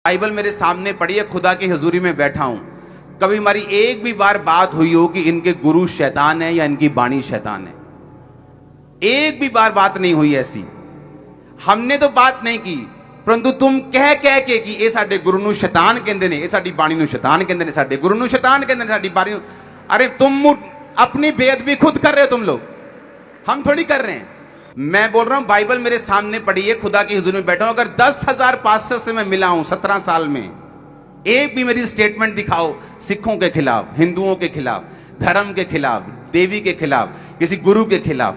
Bible मेरे सामने पड़ी है, खुदा की हजूरी में बैठा हूं। कभी हमारी एक भी बार बात हुई हो कि इनके गुरु शैतान है या इनकी बाणी शैतान है? एक भी बार बात नहीं हुई ऐसी। हमने तो बात नहीं की, परंतु तुम कह कह के कि ये साडे गुरु नूं शैतान कहंदे ने, ये साडी बाणी नूं शैतान कहंदे ने, साडे गुरु नूं शैतान कहंदे ने, साडी बाणी। अरे तुम अपनी बेअदबी खुद कर रहे हो तुम लोग, हम थोड़ी कर रहे हैं। मैं बोल रहा हूं बाइबल मेरे सामने पड़ी है, खुदा की हुजूर में बैठा हूं। अगर 10,000 पास्टर से मैं मिला हूं 17 साल में, एक भी मेरी स्टेटमेंट दिखाओ सिखों के खिलाफ, हिंदुओं के खिलाफ, धर्म के खिलाफ, देवी के खिलाफ, किसी गुरु के खिलाफ।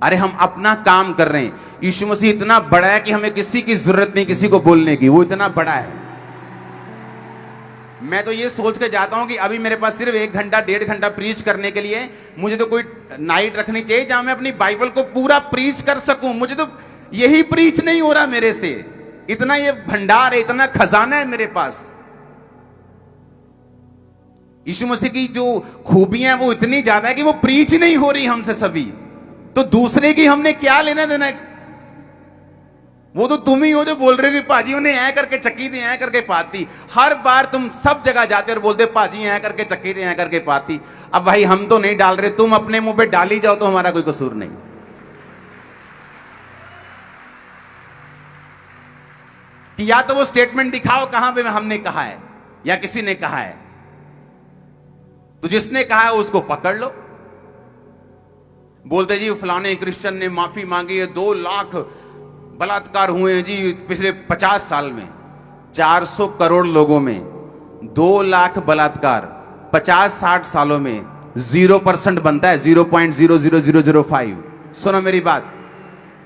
अरे हम अपना काम कर रहे हैं। यीशु मसीह इतना बड़ा है कि हमें किसी की जरूरत नहीं किसी को बोलने की, वो इतना बड़ा है। मैं तो ये सोच के जाता हूं कि अभी मेरे पास सिर्फ 1 घंटा 1.5 घंटा प्रीच करने के लिए, मुझे तो कोई नाइट रखनी चाहिए जहां मैं अपनी बाइबल को पूरा प्रीच कर सकूं। मुझे तो यही प्रीच नहीं हो रहा मेरे से। इतना ये भंडार है, इतना खजाना है मेरे पास। यीशु मसीह की जो खूबियां हैं वो इतनी ज्यादा है कि वो प्रीच ही नहीं हो रही हमसे सभी। तो दूसरे की हमने क्या लेना देना है? वो तो तुम ही हो जो बोल रहे हो कि पाजी उन्हें ऐ करके चक्की थी, ऐ करके पाती। हर बार तुम सब जगह जाते और बोलते पाजी ऐ करके चक्की थी, ऐ करके पाती। अब भाई हम तो नहीं डाल रहे, तुम अपने मुंह पे डाली जाओ तो हमारा कोई कसूर नहीं। कि या तो वो स्टेटमेंट दिखाओ कहां पे हमने कहा है या किसी ने कहा है। तो जिसने कहा है उसको पकड़ लो। बोलते जी फलाने क्रिश्चियन ने माफी मांगी है, 2 लाख बलात्कार हुए हैं जी पिछले 50 साल में। 400 करोड़ लोगों में 2 लाख बलात्कार 50-60 सालों में 0% बनता है, 0.00005। सुनो मेरी बात,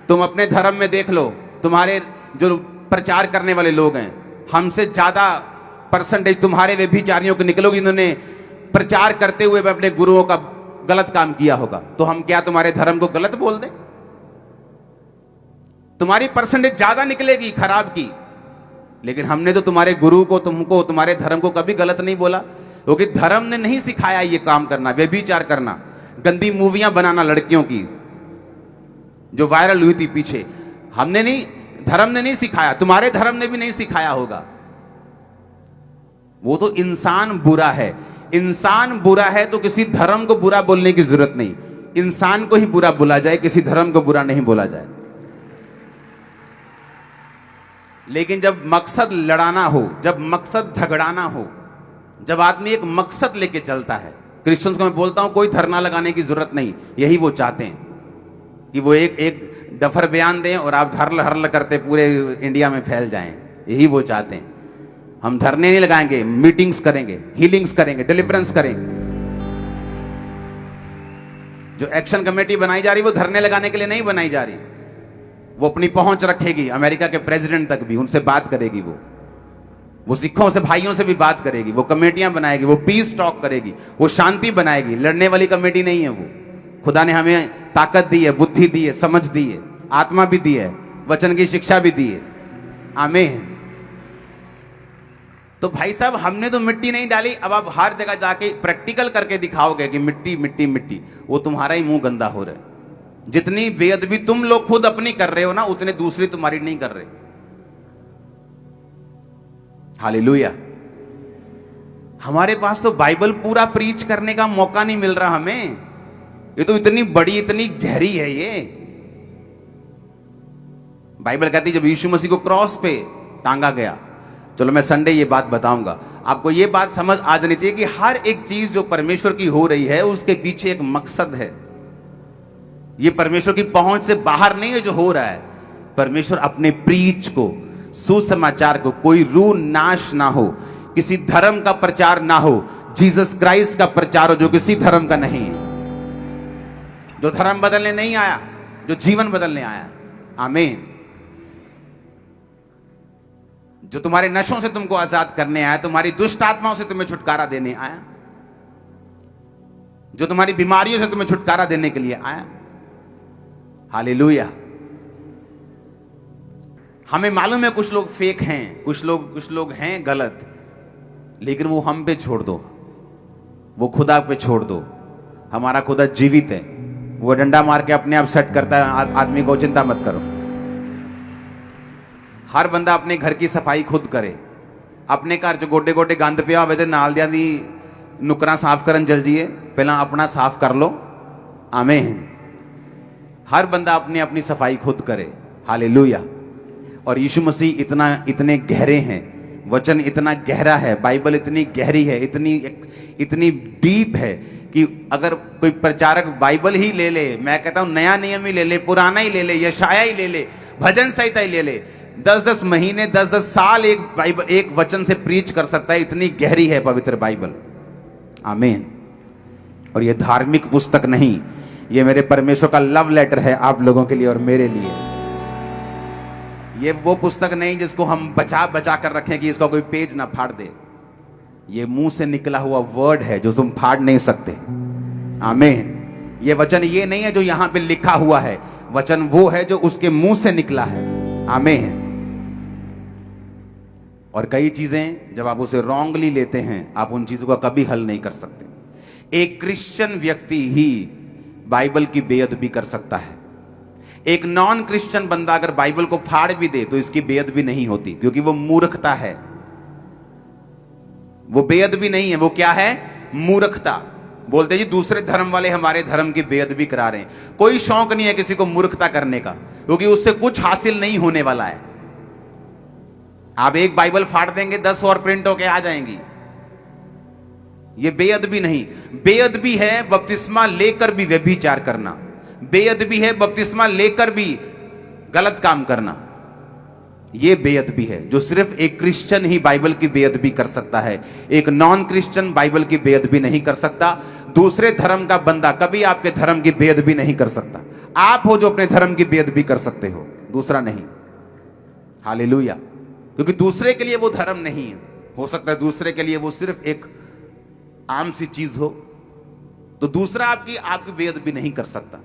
तुम अपने धर्म में देख लो, तुम्हारे जो प्रचार करने वाले लोग हैं, हमसे ज्यादा परसेंटेज तुम्हारे व्यभिचारियों को निकलोगे जिन्होंने प्रचार करते हुए अपने गुरुओं का गलत काम किया होगा। तो हम क्या तुम्हारे धर्म को गलत बोल दें? तुम्हारी परसेंटेज ज्यादा निकलेगी खराब की, लेकिन हमने तो तुम्हारे गुरु को, तुमको, तुम्हारे धर्म को कभी गलत नहीं बोला। क्योंकि धर्म ने नहीं सिखाया ये काम करना, व्यभिचार करना, गंदी मूवियां बनाना लड़कियों की जो वायरल हुई थी पीछे। हमने नहीं, धर्म ने नहीं सिखाया, तुम्हारे धर्म ने भी नहीं सिखाया होगा। वो तो इंसान बुरा है। इंसान बुरा है तो किसी धर्म को बुरा बोलने की जरूरत नहीं। इंसान को ही बुरा बोला जाए, किसी धर्म को बुरा नहीं बोला जाए। लेकिन जब मकसद लड़ाना हो, जब मकसद झगड़ाना हो, जब आदमी एक मकसद लेके चलता है, क्रिश्चियंस को मैं बोलता हूं कोई धरना लगाने की जरूरत नहीं। यही वो चाहते हैं कि वो एक डफर बयान दें और आप हरल हरल करते पूरे इंडिया में फैल जाएं। यही वो चाहते हैं। हम धरने नहीं लगाएंगे, मीटिंग्स करेंगे, हीलिंग्स करेंगे, डिलीवरेंस करेंगे। जो एक्शन कमेटी बनाई जा रही वो धरने लगाने के लिए नहीं बनाई जा रही। वो अपनी पहुंच रखेगी अमेरिका के प्रेसिडेंट तक भी, उनसे बात करेगी। वो सिखों से, भाइयों से भी बात करेगी। वो कमेटियां बनाएगी, वो पीस टॉक करेगी, वो शांति बनाएगी। लड़ने वाली कमेटी नहीं है वो। खुदा ने हमें ताकत दी है, बुद्धि दी है, समझ दी है, आत्मा भी दी है, वचन की शिक्षा भी दी है। आमीन। तो भाई साहब हमने तो मिट्टी नहीं डाली। अब आप हर जगह जाके प्रैक्टिकल करके दिखाओगे कि मिट्टी मिट्टी मिट्टी, वो तुम्हारा ही मुंह गंदा हो रहा है। जितनी बेअदबी तुम लोग खुद अपनी कर रहे हो ना, उतने दूसरी तुम्हारी नहीं कर रहे। हालेलुया। हमारे पास तो बाइबल पूरा प्रीच करने का मौका नहीं मिल रहा हमें। ये तो इतनी बड़ी, इतनी गहरी है ये। बाइबल कहती जब यीशु मसीह को क्रॉस पे टांगा गया, चलो मैं संडे ये बात बताऊंगा आपको। ये बात समझ आ जानी चाहिए कि हर एक चीज जो परमेश्वर की हो रही है उसके पीछे एक मकसद है। ये परमेश्वर की पहुंच से बाहर नहीं है जो हो रहा है। परमेश्वर अपने प्रीच को, सुसमाचार को, कोई रूह नाश ना हो, किसी धर्म का प्रचार ना हो, जीसस क्राइस्ट का प्रचार हो जो किसी धर्म का नहीं है, जो धर्म बदलने नहीं आया, जो जीवन बदलने आया। आमीन। जो तुम्हारे नशों से तुमको आजाद करने आया, तुम्हारी दुष्ट आत्माओं से तुम्हें छुटकारा देने आया, जो तुम्हारी बीमारियों से तुम्हें छुटकारा देने के लिए आया। हालेलुया। हमें मालूम है कुछ लोग फेक हैं, कुछ लोग हैं गलत, लेकिन वो हम पे छोड़ दो, वो खुदा पे छोड़ दो। हमारा खुदा जीवित है, वो डंडा मार के अपने आप सेट करता है आदमी को। चिंता मत करो। हर बंदा अपने घर की सफाई खुद करे। अपने घर च गोडे गोडे गंद पिया होवे ते नाल दियां दी नुकरां साफ करन चल जाइए, पहला अपना साफ कर लो। आमीन। हर बंदा अपनी अपनी सफाई खुद करे। हालेलुया। और यीशु मसीह इतने गहरे हैं, वचन इतना गहरा है, बाइबल इतनी गहरी है, इतनी डीप है कि अगर कोई प्रचारक बाइबल ही ले ले, मैं कहता हूं नया नियम ही ले ले, पुराना ही ले ले, यशाया ही ले ले, भजन संहिता ही ले ले, 10-10 महीने 10-10 साल एक वचन से प्रीच कर सकता है। इतनी गहरी है पवित्र बाइबल। आमीन। और ये धार्मिक पुस्तक नहीं, ये मेरे परमेश्वर का लव लेटर है आप लोगों के लिए और मेरे लिए। ये वो पुस्तक नहीं जिसको हम बचा बचा कर रखें कि इसका कोई पेज ना फाड़ दे। ये मुंह से निकला हुआ वर्ड है जो तुम फाड़ नहीं सकते। आमीन। ये वचन ये नहीं है जो यहां पे लिखा हुआ है, वचन वो है जो उसके मुंह से निकला है। आमीन। और कई चीजें जब आप उसे रॉन्गली लेते हैं, आप उन चीजों का कभी हल नहीं कर सकते। एक क्रिश्चियन व्यक्ति ही बाइबल की बेअदबी कर सकता है। एक नॉन क्रिश्चियन बंदा अगर बाइबल को फाड़ भी दे तो इसकी बेअदबी नहीं होती, क्योंकि वो मूर्खता है। वो बेअदबी नहीं है, वो क्या है? मूर्खता। बोलते जी दूसरे धर्म वाले हमारे धर्म की बेअदबी करा रहे हैं। कोई शौक नहीं है किसी को मूर्खता करने का, क्योंकि उससे कुछ हासिल नहीं होने वाला है। आप एक बाइबल फाड़ देंगे 10 और प्रिंट होके आ जाएंगी। ये बेअदबी नहीं। बेअदबी है बपतिस्मा लेकर भी व्यभिचार करना, बेअदबी है बपतिस्मा लेकर भी गलत काम करना। यह बेअदबी है जो सिर्फ एक क्रिश्चियन ही बाइबल की बेअदबी कर सकता है। एक नॉन क्रिश्चियन बाइबल की बेअदबी नहीं कर सकता। दूसरे धर्म का बंदा कभी आपके धर्म की बेअदबी नहीं कर सकता। आप हो जो अपने धर्म की बेअदबी कर सकते हो, दूसरा नहीं। हालेलुया। क्योंकि दूसरे के लिए वो धर्म नहीं है। हो सकता है दूसरे के लिए वो सिर्फ एक आम सी चीज हो, तो दूसरा आपकी बेअदबी नहीं कर सकता।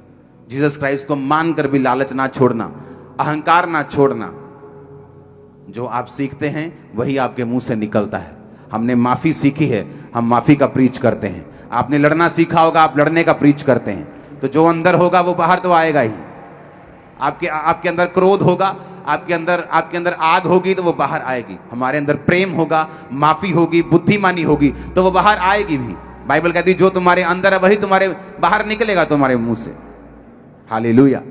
जीसस क्राइस्ट को मानकर भी लालच ना छोड़ना, अहंकार ना छोड़ना। जो आप सीखते हैं वही आपके मुंह से निकलता है। हमने माफी सीखी है, हम माफी का प्रीच करते हैं। आपने लड़ना सीखा होगा, आप लड़ने का प्रीच करते हैं। तो जो अंदर होगा वो बाहर तो आएगा ही। आपके अंदर क्रोध होगा, आपके अंदर आग होगी तो वो बाहर आएगी। हमारे अंदर प्रेम होगा, माफी होगी, बुद्धिमानी होगी तो वो बाहर आएगी भी। बाइबल कहती है जो तुम्हारे अंदर है वही तुम्हारे बाहर निकलेगा तुम्हारे मुंह से। हालेलुया।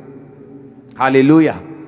हालेलुया।